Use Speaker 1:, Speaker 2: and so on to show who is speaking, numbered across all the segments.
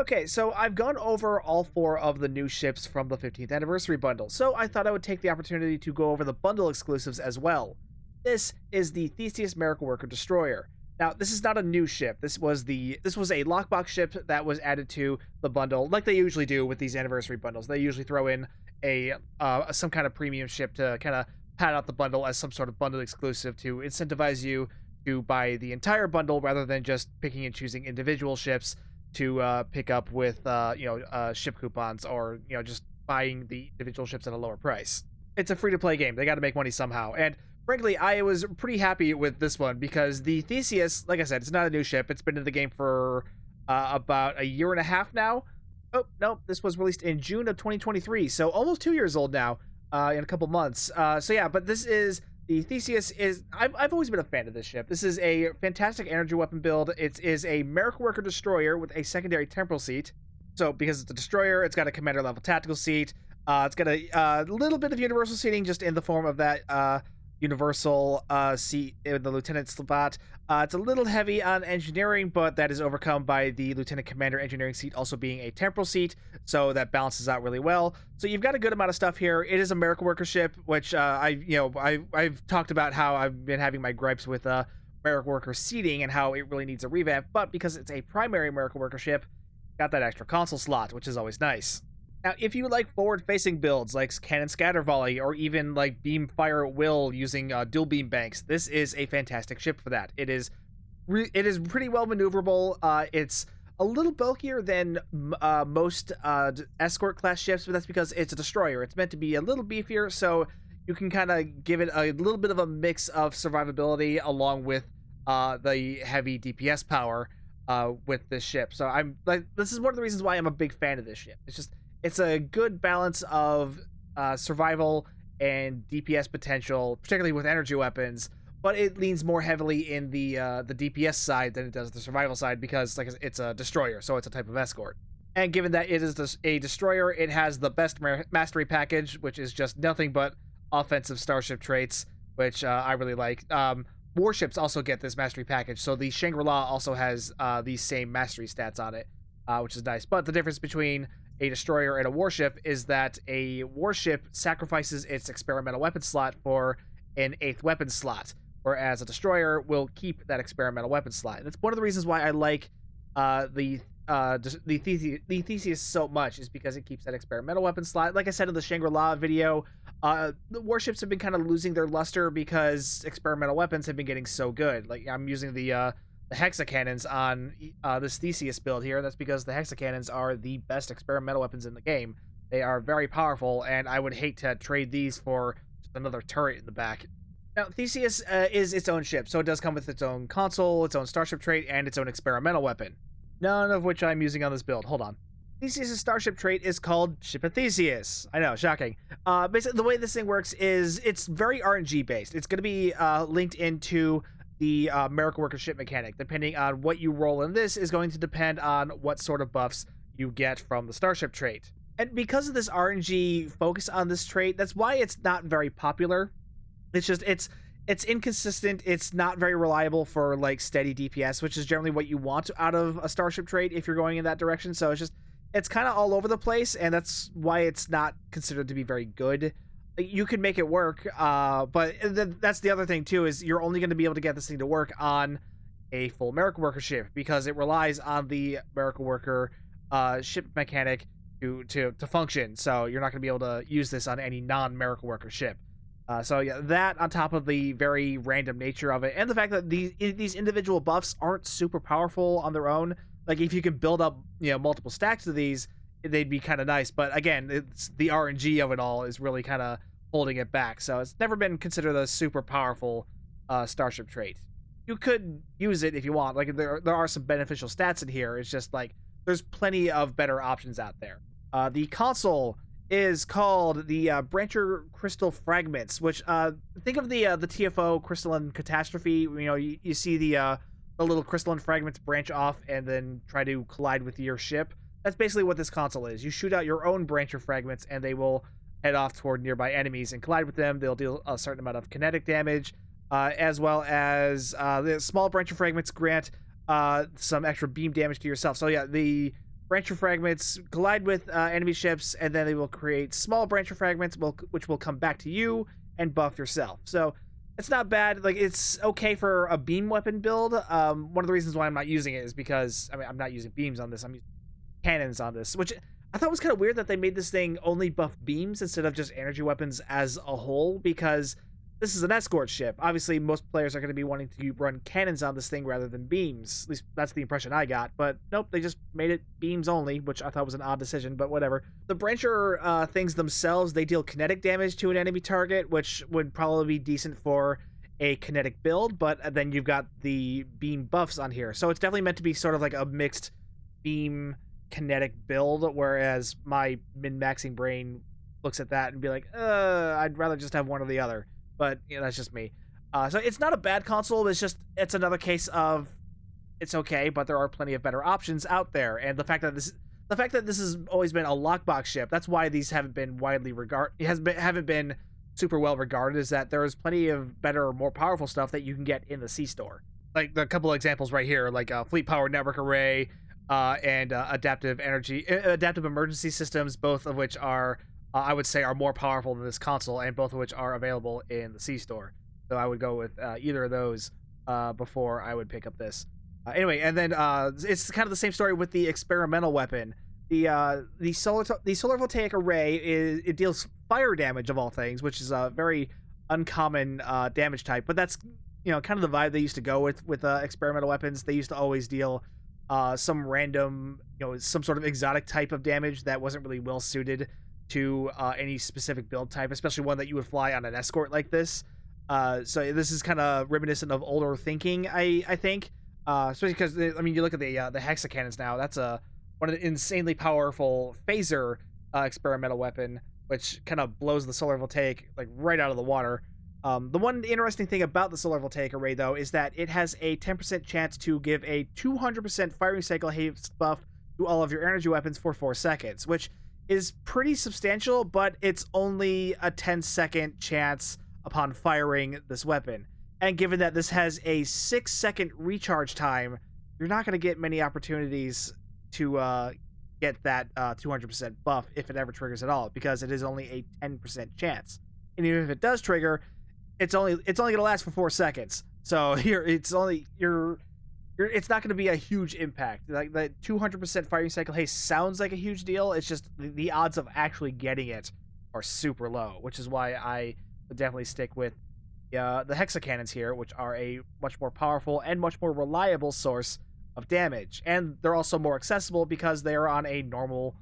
Speaker 1: Okay, so I've gone over all four of the new ships from the 15th anniversary bundle, so I thought I would take the opportunity to go over the bundle exclusives as well. This is the Theseus Miracle Worker Destroyer. Now, this is not a new ship. This was a lockbox ship that was added to the bundle, like they usually do with these anniversary bundles. They usually throw in a some kind of premium ship to kind of pad out the bundle as some sort of bundle exclusive to incentivize you to buy the entire bundle rather than just picking and choosing individual ships to pick up with ship coupons, or just buying the individual ships at a lower price. It's a free to play game. They got to make money somehow. And frankly, I was pretty happy with this one because the Theseus, like I said, it's not a new ship. It's been in the game for about a year and a half now. Oh, no, this was released in June of 2023, so almost 2 years old now, in a couple months. So yeah, but this is the Theseus is. I've always been a fan of this ship. This is a fantastic energy weapon build. It is a Miracle Worker destroyer with a secondary temporal seat. So because it's a destroyer, it's got a commander level tactical seat. It's got a little bit of universal seating, just in the form of that universal seat in the lieutenant slot. It's a little heavy on engineering, but that is overcome by the lieutenant commander engineering seat also being a temporal seat, so that balances out really well. So you've got a good amount of stuff here. It is a Miracle Worker ship, which I've talked about how I've been having my gripes with Miracle Worker seating and how it really needs a revamp, but because it's a primary Miracle Worker ship, got that extra console slot, which is always nice. Now, if you like forward-facing builds like Cannon Scatter Volley or even like Beam Fire at Will using dual beam banks, this is a fantastic ship for that. It is pretty well maneuverable. It's a little bulkier than most escort class ships, but that's because it's a destroyer. It's meant to be a little beefier, so you can kind of give it a little bit of a mix of survivability along with the heavy DPS power with this ship. So this is one of the reasons why I'm a big fan of this ship. It's a good balance of survival and DPS potential, particularly with energy weapons, but it leans more heavily in the DPS side than it does the survival side because, like, it's a destroyer, so it's a type of escort. And given that it is a destroyer, it has the best mastery package, which is just nothing but offensive starship traits, which I really like. Warships also get this mastery package, so the Shangri-La also has these same mastery stats on it, which is nice. But the difference between a destroyer and a warship is that a warship sacrifices its experimental weapon slot for an 8th weapon slot, whereas a destroyer will keep that experimental weapon slot. And it's one of the reasons why I like the Theseus so much, is because it keeps that experimental weapon slot. Like I said in the Shangri-La video, the warships have been kind of losing their luster because experimental weapons have been getting so good. Like, I'm using the hexacannons on this Theseus build here. That's because the hexacannons are the best experimental weapons in the game. They are very powerful, and I would hate to trade these for just another turret in the back. Now, Theseus is its own ship, so it does come with its own console, its own starship trait, and its own experimental weapon. None of which I'm using on this build. Hold on. Theseus' starship trait is called Ship of Theseus. I know, shocking. Basically, the way this thing works is it's very RNG based. It's going to be linked into the Miracle Worker ship mechanic. Depending on what you roll in this is going to depend on what sort of buffs you get from the starship trait. And because of this RNG focus on this trait, that's why it's not very popular. It's inconsistent. It's not very reliable for like steady DPS, which is generally what you want out of a starship trait if you're going in that direction. So it's kind of all over the place, and that's why it's not considered to be very good. You could make it work, but that's the other thing too, is you're only going to be able to get this thing to work on a full Miracle Worker ship because it relies on the Miracle Worker ship mechanic to function. So you're not going to be able to use this on any non-Miracle Worker ship. So yeah, that on top of the very random nature of it, and the fact that these individual buffs aren't super powerful on their own. Like, if you can build up multiple stacks of these, they'd be kind of nice. But again, it's the RNG of it all is really kind of holding it back. So it's never been considered a super powerful starship trait. You could use it if you want. Like, there are some beneficial stats in here. It's just like there's plenty of better options out there. The console is called the Brancher Crystal Fragments, which think of the TFO Crystalline Catastrophe. You see the little crystalline fragments branch off and then try to collide with your ship. That's basically what this console is. You shoot out your own Brancher fragments, and they will head off toward nearby enemies and collide with them. They'll deal a certain amount of kinetic damage, as well as the small Brancher fragments grant some extra beam damage to yourself. So yeah, the brancher fragments collide with enemy ships, and then they will create small brancher fragments, which will come back to you and buff yourself. So it's not bad. Like, it's okay for a beam weapon build. One of the reasons why I'm not using it is because, I mean, I'm not using beams on this. I'm using cannons on this, which I thought was kind of weird that they made this thing only buff beams instead of just energy weapons as a whole, because this is an escort ship. Obviously, most players are going to be wanting to run cannons on this thing rather than beams. At least that's the impression I got. But nope, they just made it beams only, which I thought was an odd decision, but whatever. The brancher things themselves, they deal kinetic damage to an enemy target, which would probably be decent for a kinetic build, but then you've got the beam buffs on here. So it's definitely meant to be sort of like a mixed beam kinetic build, whereas my min-maxing brain looks at that and be like, I'd rather just have one or the other. But that's just me. So it's not a bad console. It's another case of it's okay, but there are plenty of better options out there. And the fact that this has always been a lockbox ship, that's why these haven't been haven't been super well regarded, is that there is plenty of better, more powerful stuff that you can get in the C store. Like the couple of examples right here, like fleet power network array and adaptive emergency systems, both of which are I would say are more powerful than this console, and both of which are available in the C store. So I would go with either of those before I would pick up this. Anyway, and then it's kind of the same story with the experimental weapon. The solar voltaic array it deals fire damage of all things, which is a very uncommon damage type. But that's kind of the vibe they used to go with experimental weapons. They used to always deal some random some sort of exotic type of damage that wasn't really well suited to any specific build type, especially one that you would fly on an escort like this. So this is kind of reminiscent of older thinking, I think. Especially because, I mean, you look at the hexacannons now. That's one of the insanely powerful phaser experimental weapon, which kind of blows the solar voltaic like right out of the water. The one interesting thing about the solar voltaic array, though, is that it has a 10% chance to give a 200% firing cycle haste buff to all of your energy weapons for 4 seconds, which is pretty substantial, but it's only a 10-second chance upon firing this weapon. And given that this has a 6-second recharge time, you're not going to get many opportunities to get that 200% buff if it ever triggers at all, because it is only a 10% chance. And even if it does trigger, it's only going to last for 4 seconds. So it's not going to be a huge impact. Like the 200% firing cycle haste sounds like a huge deal. It's just the odds of actually getting it are super low, which is why I would definitely stick with the hexacannons here, which are a much more powerful and much more reliable source of damage. And they're also more accessible because they are on a normal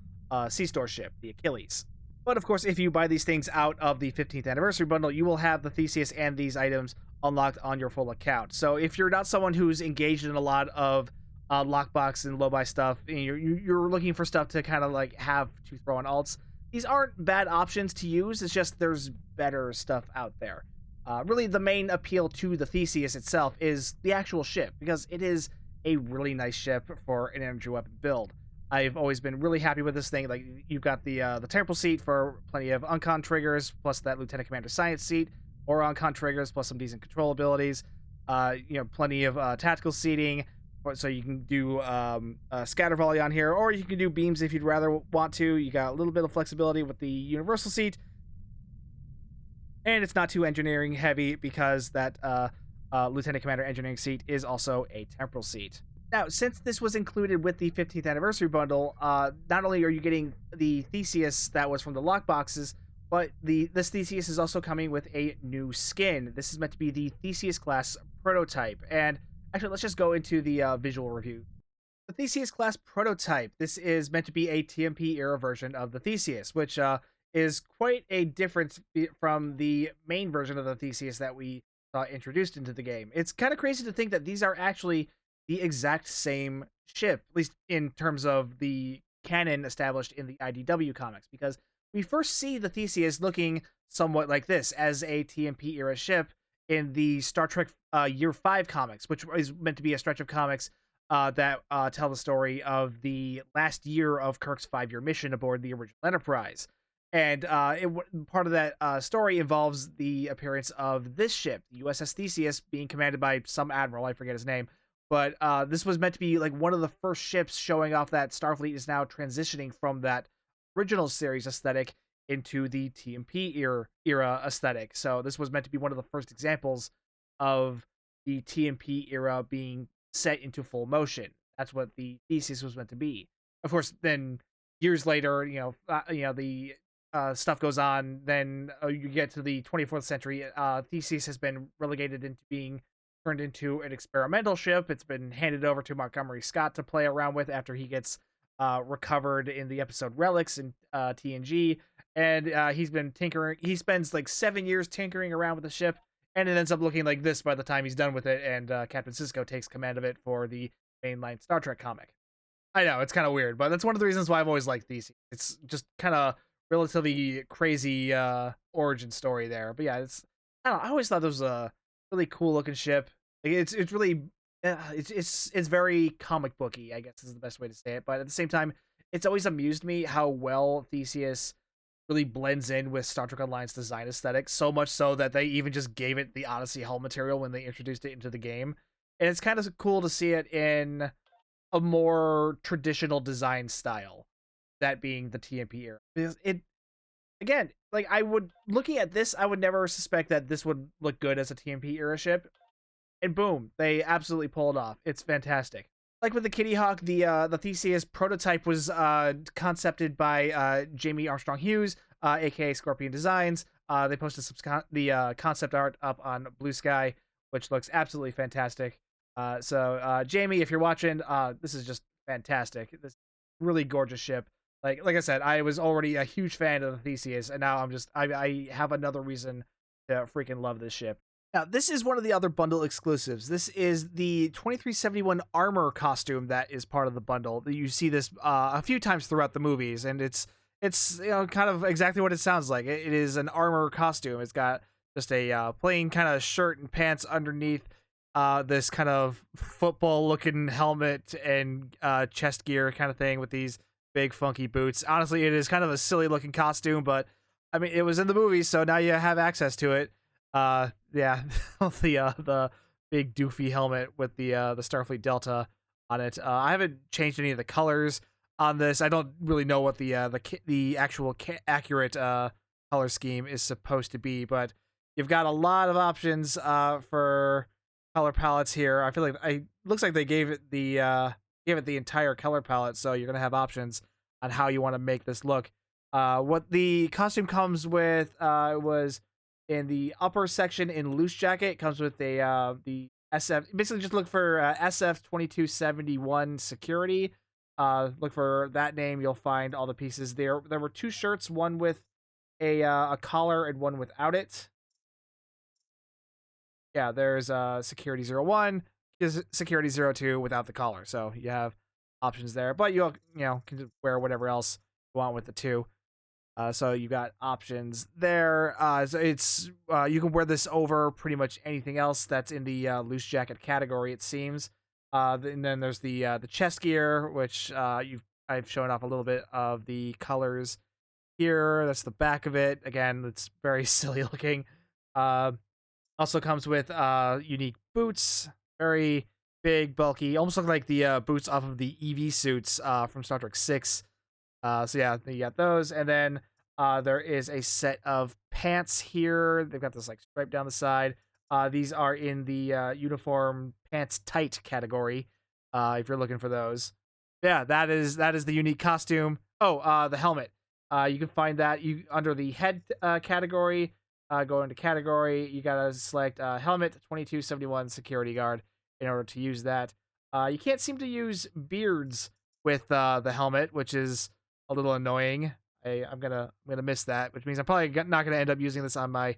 Speaker 1: C-store ship, the Achilles. But of course, if you buy these things out of the 15th anniversary bundle, you will have the Theseus and these items unlocked on your full account. So if you're not someone who's engaged in a lot of lockbox and low buy stuff, and you're looking for stuff to kind of like have to throw on alts, these aren't bad options to use. It's just there's better stuff out there. Really, the main appeal to the Theseus itself is the actual ship, because it is a really nice ship for an energy weapon build. I've always been really happy with this thing. Like, you've got the temporal seat for plenty of uncon triggers, plus that Lieutenant Commander Science seat, or uncon triggers, plus some decent control abilities. Plenty of tactical seating, so you can do scatter volley on here, or you can do beams if you'd rather want to. You got a little bit of flexibility with the universal seat, and it's not too engineering heavy because that Lieutenant Commander engineering seat is also a temporal seat. Now, since this was included with the 15th anniversary bundle, not only are you getting the Theseus that was from the lockboxes, but this Theseus is also coming with a new skin. This is meant to be the Theseus class prototype. And actually, let's just go into the visual review. The Theseus class prototype. This is meant to be a TMP era version of the Theseus, which is quite a difference from the main version of the Theseus that we saw introduced into the game. It's kind of crazy to think that these are actually the exact same ship, at least in terms of the canon established in the IDW comics, because we first see the Theseus looking somewhat like this as a TMP era ship in the Star Trek Year 5 comics, which is meant to be a stretch of comics that tell the story of the last year of Kirk's 5-year mission aboard the original Enterprise. And part of that story involves the appearance of this ship, the USS Theseus, being commanded by some admiral, I forget his name, but this was meant to be like one of the first ships showing off that Starfleet is now transitioning from that original series aesthetic into the TMP era aesthetic. So this was meant to be one of the first examples of the TMP era being set into full motion. That's what the Theseus was meant to be. Of course, then years later, the stuff goes on. Then you get to the 24th century. Theseus has been relegated into being turned into an experimental ship. It's been handed over to Montgomery Scott to play around with after he gets recovered in the episode Relics in TNG. And he's been tinkering. He spends like 7 years tinkering around with the ship, and it ends up looking like this by the time he's done with it. And Captain Sisko takes command of it for the mainline Star Trek comic. I know it's kind of weird, but that's one of the reasons why I've always liked these. It's just kind of relatively crazy origin story there. But yeah, I don't know, I always thought it was a really cool looking ship. Like, it's really it's very comic booky, I guess is the best way to say it. But at the same time, it's always amused me how well Theseus really blends in with Star Trek Online's design aesthetic, so much so that they even just gave it the Odyssey hull material when they introduced it into the game. And it's kind of cool to see it in a more traditional design style, that being the TMP era. Because it, again, like looking at this, I would never suspect that this would look good as a TMP era ship. And boom, they absolutely pull it off. It's fantastic. Like with the Kitty Hawk, the Theseus prototype was concepted by Jamie Armstrong Hughes, aka Scorpion Designs. They posted the concept art up on Blue Sky, which looks absolutely fantastic. So Jamie, if you're watching, this is just fantastic. This really gorgeous ship. Like I said, I was already a huge fan of the Theseus, and now I have another reason to freaking love this ship. Now, this is one of the other bundle exclusives. This is the 2371 armor costume that is part of the bundle. You see this a few times throughout the movies, and it's kind of exactly what it sounds like. It is an armor costume. It's got just a plain kind of shirt and pants underneath, this kind of football-looking helmet and chest gear kind of thing with these big funky boots. Honestly, it is kind of a silly-looking costume, but I mean, it was in the movies, so now you have access to it. Yeah, the big doofy helmet with the Starfleet Delta on it. I haven't changed any of the colors on this. I don't really know what the actual accurate color scheme is supposed to be, but you've got a lot of options for color palettes here. I feel like looks like they gave it the entire color palette, so you're gonna have options on how you want to make this look. What the costume comes with was in the upper section in loose jacket. It comes with the SF. Basically, just look for SF 2271 security. Look for that name. You'll find all the pieces there. There were 2 shirts, one with a collar and one without it. Yeah, there's security 01, security 02 without the collar. So you have options there, but you can wear whatever else you want with the 2. So you got options there. So it's you can wear this over pretty much anything else that's in the loose jacket category, it seems. And then there's the chest gear, which I've shown off a little bit of the colors here. That's the back of it. Again, it's very silly looking. Also comes with unique boots, very big, bulky, almost look like the boots off of the EV suits from Star Trek 6. So yeah, you got those, and then there is a set of pants here. They've got this like stripe down the side. These are in the uniform pants tight category. If you're looking for those, yeah, that is the unique costume. Oh, the helmet. You can find that under the head category. Go into category. You gotta select helmet 2271 security guard in order to use that. You can't seem to use beards with the helmet, which is a little annoying. I'm gonna miss that, which means I'm probably not gonna end up using this on my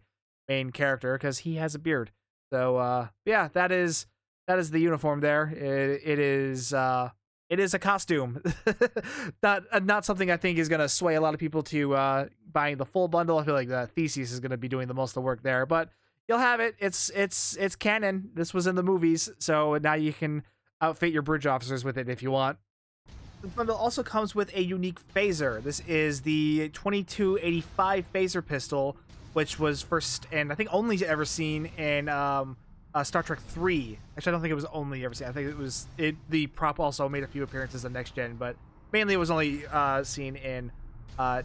Speaker 1: main character because he has a beard. So yeah, that is the uniform there. It is a costume. not something I think is gonna sway a lot of people to buying the full bundle. I feel like the Theseus is gonna be doing the most of the work there, but you'll have it. It's canon. This was in the movies, so now you can outfit your bridge officers with it if you want. The bundle also comes with a unique phaser. This is the 2285 phaser pistol, which was first and I think only ever seen in Star Trek 3. Actually, I don't think it was only ever seen. I think it was the prop also made a few appearances in Next Gen, but mainly it was only seen in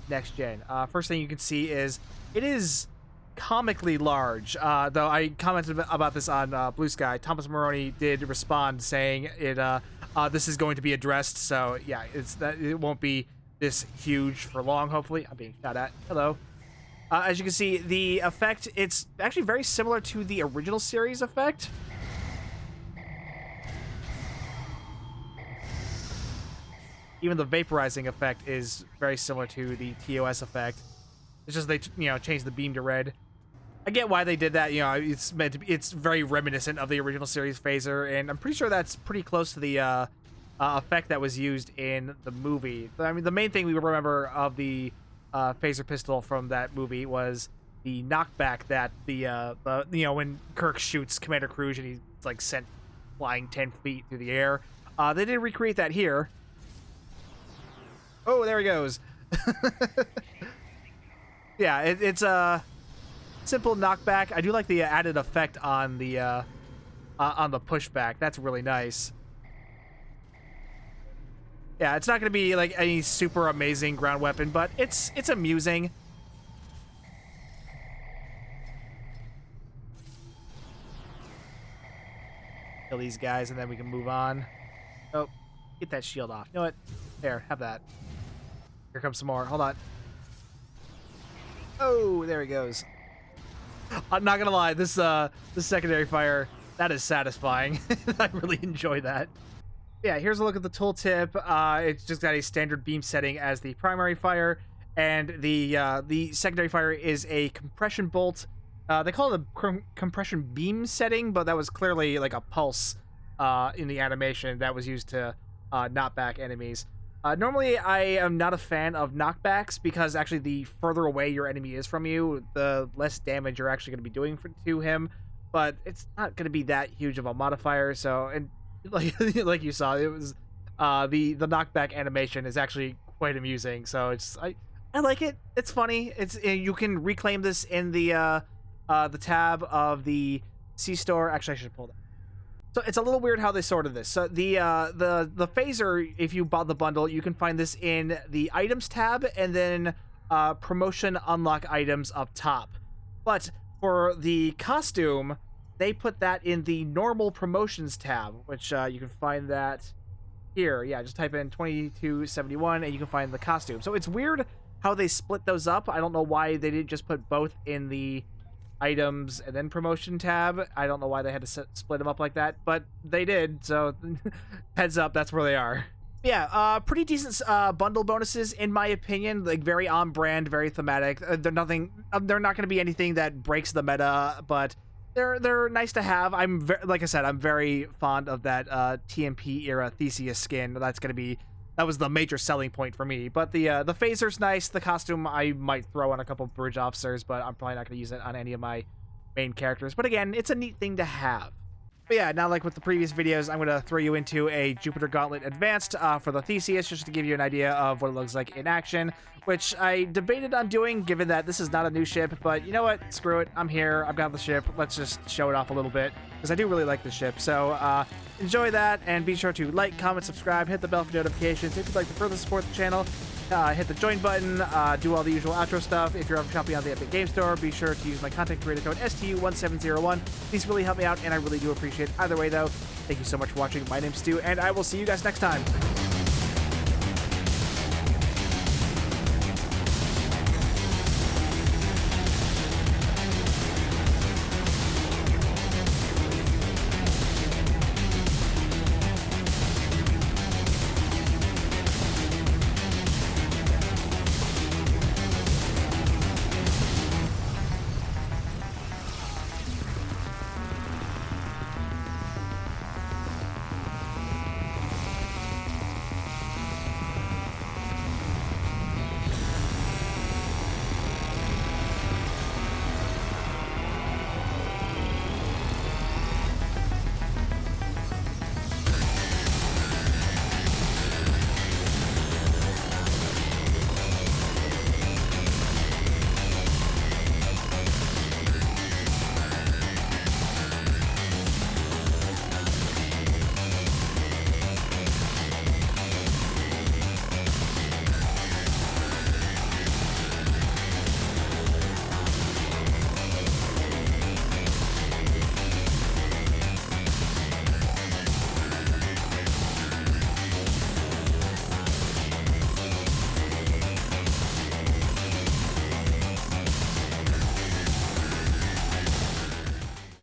Speaker 1: Next Gen. First thing you can see is it is comically large. Though I commented about this on Blue Sky, Thomas Maroney did respond saying this is going to be addressed. So yeah, it won't be this huge for long. Hopefully, I'm being shot at. Hello. As you can see, the effect, it's actually very similar to the original series effect. Even the vaporizing effect is very similar to the TOS effect. It's just they, changed the beam to red. I get why they did that. It's meant to be, it's very reminiscent of the original series phaser, and I'm pretty sure that's pretty close to the effect that was used in the movie. I mean, the main thing we remember of the phaser pistol from that movie was the knockback that when Kirk shoots Commander Cruise and he's like sent flying 10 feet through the air. They did recreate that here. Oh, there he goes. Yeah, it's a simple knockback. I do like the added effect on the pushback. That's really nice. Yeah, it's not going to be like any super amazing ground weapon, but it's amusing. Kill these guys, and then we can move on. Oh, get that shield off. You know what? There, have that. Here comes some more. Hold on. Oh, there he goes. I'm not gonna lie, this secondary fire, that is satisfying. I really enjoy that. Yeah, here's a look at the tooltip. It's just got a standard beam setting as the primary fire, and the secondary fire is a compression bolt. They call it a compression beam setting, but that was clearly like a pulse in the animation that was used to knock back enemies. Normally, I am not a fan of knockbacks because actually the further away your enemy is from you, the less damage you're actually going to be doing to him. But it's not going to be that huge of a modifier. So, and like you saw, it was the knockback animation is actually quite amusing. So I like it. It's funny. You can reclaim this in the tab of the C store. Actually, I should pull that. So it's a little weird how they sorted this. So the phaser, if you bought the bundle, you can find this in the items tab and then promotion unlock items up top. But for the costume, they put that in the normal promotions tab, which you can find that here. Yeah, just type in 2271 and you can find the costume. So it's weird how they split those up. I don't know why they didn't just put both in the items and then promotion tab. I don't know why they had to split them up like that, but they did, so heads up, that's where they are. Yeah, pretty decent bundle bonuses in my opinion, like very on brand, very thematic. They're not going to be anything that breaks the meta, but they're nice to have. Like I said, I'm very fond of that TMP era Theseus skin. That was the major selling point for me. But the phaser's nice. The costume I might throw on a couple bridge officers, but I'm probably not going to use it on any of my main characters. But again, it's a neat thing to have. But yeah, now like with the previous videos, I'm going to throw you into a Jupiter Gauntlet Advanced for the Theseus, just to give you an idea of what it looks like in action, which I debated on doing, given that this is not a new ship. But you know what? Screw it. I'm here. I've got the ship. Let's just show it off a little bit, because I do really like the ship. So enjoy that, and be sure to like, comment, subscribe, hit the bell for notifications. If you'd like to further support the channel, hit the join button, do all the usual outro stuff. If you're ever shopping on the Epic Game Store, be sure to use my content creator code STU1701. These really help me out, and I really do appreciate it. Either way, though, thank you so much for watching. My name's Stu, and I will see you guys next time.